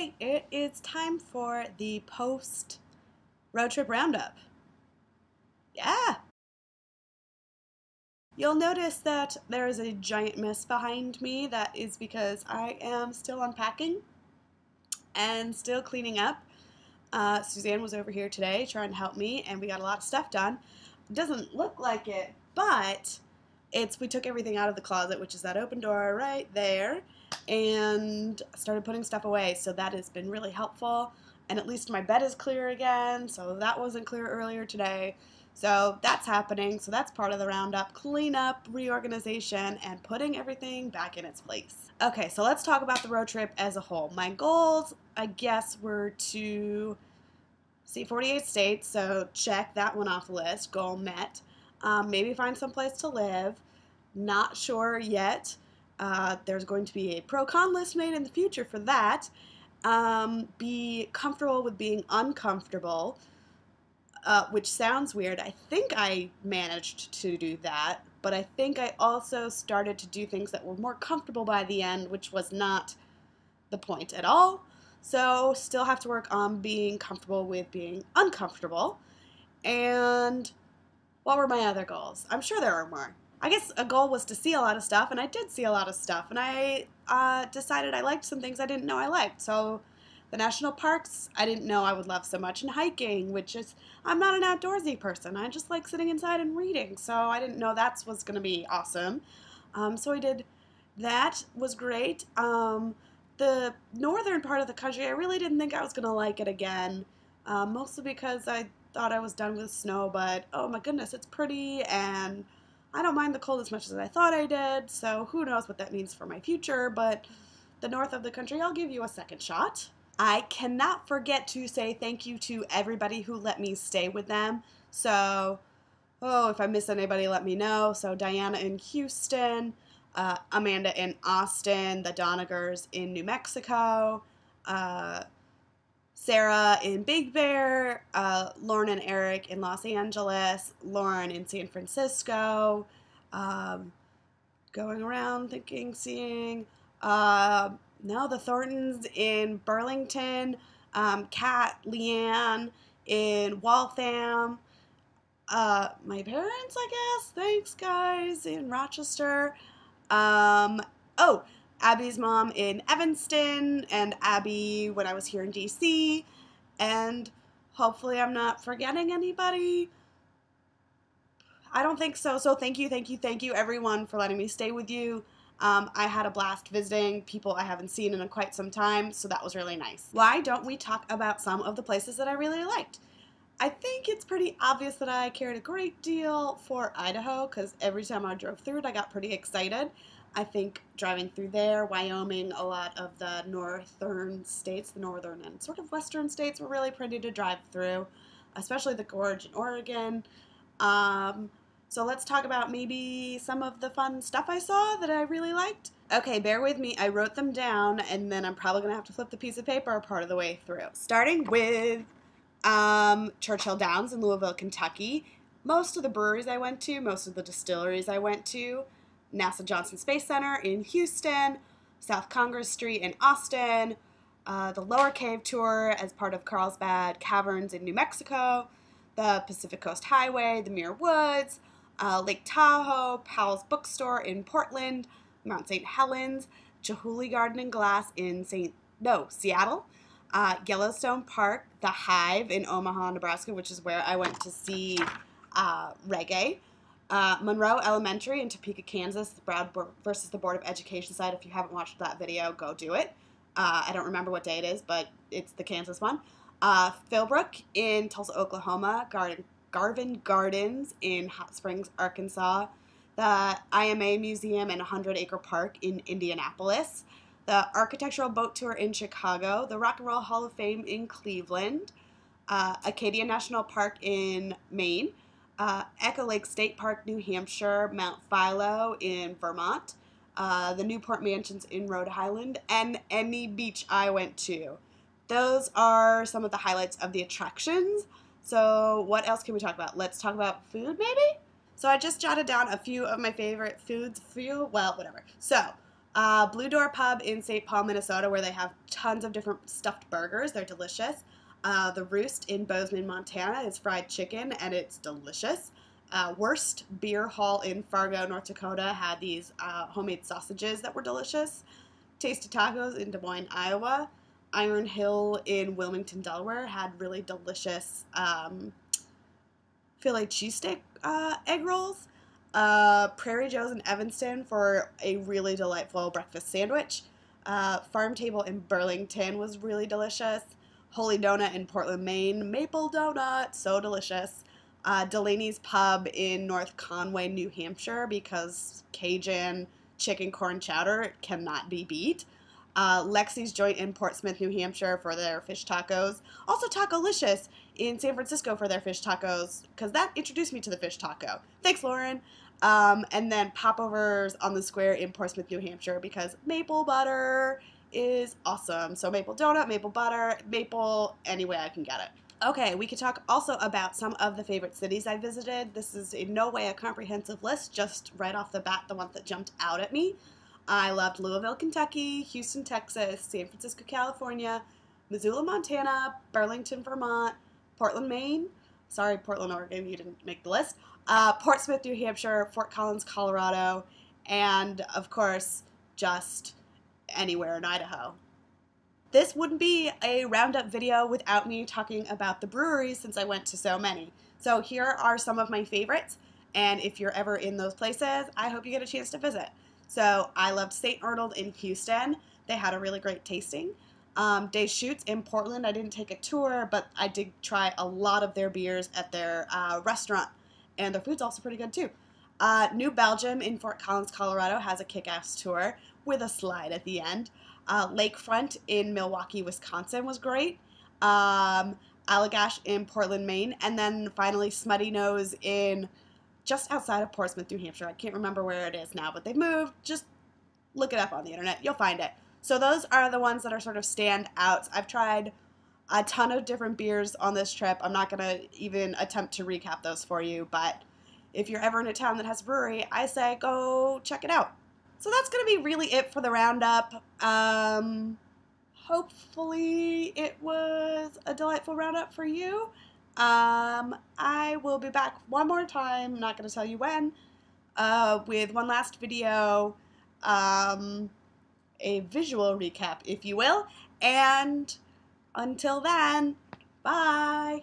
Okay, it is time for the post road trip roundup. Yeah, you'll notice that there is a giant mess behind me. That is because I am still unpacking and still cleaning up. Suzanne was over here today trying to help me, and we got a lot of stuff done. It doesn't look like it, but we took everything out of the closet, which is that open door right there, and started putting stuff away. So that has been really helpful. And at least my bed is clear again, so that wasn't clear earlier today. So that's happening. So that's part of the roundup: cleanup, reorganization, and putting everything back in its place. Okay, so let's talk about the road trip as a whole. My goals, I guess, were to see 48 states, so check that one off the list. Goal met. Maybe find some place to live. Not sure yet. There's going to be a pro-con list made in the future for that. Be comfortable with being uncomfortable, which sounds weird. I think I managed to do that, but I think I also started to do things that were more comfortable by the end, which was not the point at all. So still have to work on being comfortable with being uncomfortable. And what were my other goals? I'm sure there are more. I guess a goal was to see a lot of stuff, and I did see a lot of stuff, and I decided I liked some things I didn't know I liked. So the national parks I didn't know I would love so much, and hiking, which is, I'm not an outdoorsy person. I just like sitting inside and reading, so I didn't know that was going to be awesome. So I did that. Was great. The northern part of the country, I really didn't think I was going to like it again, mostly because I thought I was done with snow, but oh my goodness, it's pretty, and I don't mind the cold as much as I thought I did, so who knows what that means for my future, but the north of the country, I'll give you a second shot. I cannot forget to say thank you to everybody who let me stay with them. So, if I miss anybody, let me know. So Diana in Houston, Amanda in Austin, the Donagers in New Mexico, Sarah in Big Bear, Lauren and Eric in Los Angeles, Lauren in San Francisco, going around thinking, seeing, no, the Thorntons in Burlington, Kat, Leanne in Waltham, my parents, I guess, thanks guys, in Rochester, Abby's mom in Evanston, and Abby when I was here in DC, and hopefully I'm not forgetting anybody. I don't think so. So thank you everyone for letting me stay with you. I had a blast visiting people I haven't seen in quite some time, so that was really nice. Why don't we talk about some of the places that I really liked? I think it's pretty obvious that I cared a great deal for Idaho, because every time I drove through it, I got pretty excited. I think driving through there, Wyoming, a lot of the northern states, the northern and sort of western states were really pretty to drive through, especially the Gorge in Oregon. So let's talk about maybe some of the fun stuff I saw that I really liked. Okay, bear with me. I wrote them down, and then I'm probably going to have to flip the piece of paper part of the way through. Starting with Churchill Downs in Louisville, Kentucky. Most of the breweries I went to, most of the distilleries I went to. NASA Johnson Space Center in Houston, South Congress Street in Austin, the Lower Cave Tour as part of Carlsbad Caverns in New Mexico, the Pacific Coast Highway, the Muir Woods, Lake Tahoe, Powell's Bookstore in Portland, Mount St. Helens, Chihuly Garden and Glass in Seattle, Yellowstone Park, the Hive in Omaha, Nebraska, which is where I went to see reggae, Monroe Elementary in Topeka, Kansas, the Brown versus the Board of Education side. If you haven't watched that video, go do it. I don't remember what day it is, but it's the Kansas one. Philbrook in Tulsa, Oklahoma, Garvin Gardens in Hot Springs, Arkansas, the IMA Museum and 100 Acre Park in Indianapolis, the Architectural Boat Tour in Chicago, the Rock and Roll Hall of Fame in Cleveland, Acadia National Park in Maine, Echo Lake State Park, New Hampshire, Mount Philo in Vermont, the Newport Mansions in Rhode Island, and any beach I went to. Those are some of the highlights of the attractions. So what else can we talk about? Let's talk about food, maybe? So I just jotted down a few of my favorite foods. Well, whatever. So Blue Door Pub in St. Paul, Minnesota, where they have tons of different stuffed burgers. They're delicious. The Roost in Bozeman, Montana is fried chicken, and it's delicious. Worst Beer Hall in Fargo, North Dakota had these homemade sausages that were delicious. Tasty Tacos in Des Moines, Iowa. Iron Hill in Wilmington, Delaware had really delicious Philly cheesesteak egg rolls. Prairie Joe's in Evanston for a really delightful breakfast sandwich. Farm Table in Burlington was really delicious. Holy Donut in Portland, Maine. Maple Donut, so delicious. Delaney's Pub in North Conway, New Hampshire, because Cajun chicken corn chowder cannot be beat. Lexi's Joint in Portsmouth, New Hampshire for their fish tacos. Also Tacolicious in San Francisco for their fish tacos, because that introduced me to the fish taco. Thanks, Lauren. And then Popovers on the Square in Portsmouth, New Hampshire, because maple butter is awesome. So maple donut, maple butter, maple, any way I can get it. Okay, we could talk also about some of the favorite cities I visited. This is in no way a comprehensive list, just right off the bat, the ones that jumped out at me. I loved Louisville, Kentucky, Houston, Texas, San Francisco, California, Missoula, Montana, Burlington, Vermont, Portland, Maine. Sorry, Portland, Oregon, you didn't make the list. Portsmouth, New Hampshire, Fort Collins, Colorado, and, of course, just anywhere in Idaho. This wouldn't be a roundup video without me talking about the breweries since I went to so many. So here are some of my favorites, and if you're ever in those places, I hope you get a chance to visit. So I loved St. Arnold in Houston. They had a really great tasting. Deschutes in Portland. I didn't take a tour, but I did try a lot of their beers at their restaurant, and their food's also pretty good too. New Belgium in Fort Collins, Colorado has a kick-ass tour with a slide at the end. Lakefront in Milwaukee, Wisconsin was great. Allagash in Portland, Maine. And then finally Smutty Nose in just outside of Portsmouth, New Hampshire. I can't remember where it is now, but they've moved. Just look it up on the internet. You'll find it. So those are the ones that are sort of standouts. I've tried a ton of different beers on this trip. I'm not going to even attempt to recap those for you, but if you're ever in a town that has a brewery, I say go check it out. So that's going to be really it for the roundup. Hopefully it was a delightful roundup for you. I will be back one more time, not going to tell you when, with one last video, a visual recap, if you will. And until then, bye!